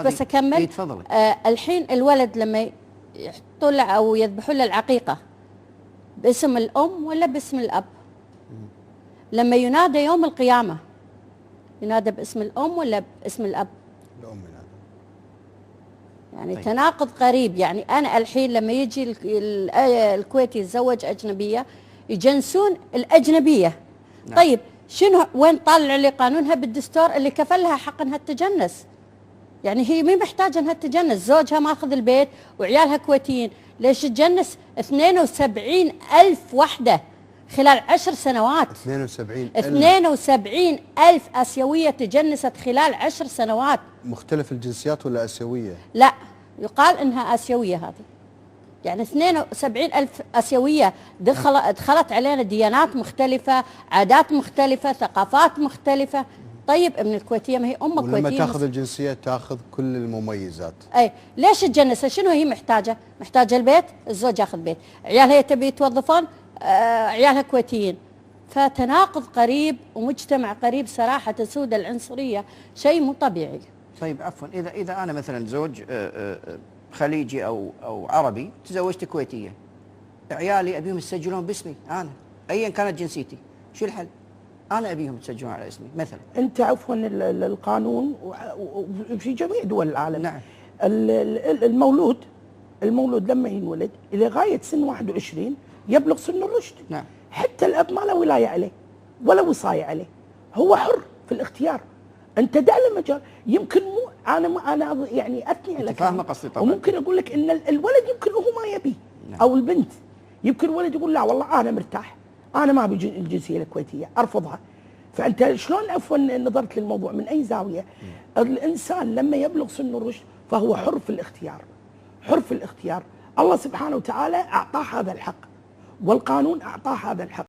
بس اكمل. إيه تفضلي. الحين الولد لما يحطوا له او يذبحوا له العقيقه باسم الام ولا باسم الاب؟ لما ينادى يوم القيامه ينادى باسم الام ولا باسم الاب؟ الام ينادى. يعني طيب. تناقض قريب. يعني انا الحين لما يجي الكويتي يتزوج اجنبيه يجنسون الاجنبيه. نعم. طيب شنو وين طالع لي قانونها بالدستور اللي كفلها حق انها تتجنس؟ يعني هي مي محتاجه انها تتجنس، زوجها ماخذ البيت وعيالها كويتيين، ليش تجنس 72,000 وحده خلال 10 سنوات؟ 72,000 آسيوية تجنست خلال 10 سنوات. مختلف الجنسيات ولا آسيوية؟ لا، يقال انها آسيوية هذه. يعني 72,000 آسيوية دخلت علينا ديانات مختلفة، عادات مختلفة، ثقافات مختلفة. طيب ابن الكويتية ما هي أم كويتية، ولما تاخذ الجنسية تاخذ كل المميزات. أي ليش تجنسها؟ شنو هي محتاجة؟ محتاجة البيت، الزوج ياخذ بيت، عيالها تبي يتوظفون، عيالها كويتيين. فتناقض قريب ومجتمع قريب صراحة تسود العنصرية شيء مو طبيعي. طيب عفوا، اذا انا مثلا زوج خليجي او عربي تزوجت كويتيه، عيالي ابيهم يسجلون باسمي انا ايا كانت جنسيتي، شو الحل؟ انا ابيهم يسجلون على اسمي مثلا. انت عفوا القانون في جميع دول العالم، نعم، المولود لما ينولد الى غايه سن 21 يبلغ سن الرشد. نعم. حتى الاب ما له ولايه عليه ولا وصايه عليه، هو حر في الاختيار. انت دع له مجال. يمكن مو انا يعني اثني على فاهمه قصدي طبعا. وممكن اقول لك ان الولد يمكن هو ما يبي. نعم. او البنت يمكن الولد يقول لا والله انا مرتاح، انا ما ابي الجنسيه الكويتيه، ارفضها. فانت شلون عفوا نظرت للموضوع من اي زاويه؟ الانسان لما يبلغ سن الرشد فهو حر في الاختيار، حر في الاختيار. الله سبحانه وتعالى اعطاه هذا الحق، والقانون اعطاه هذا الحق.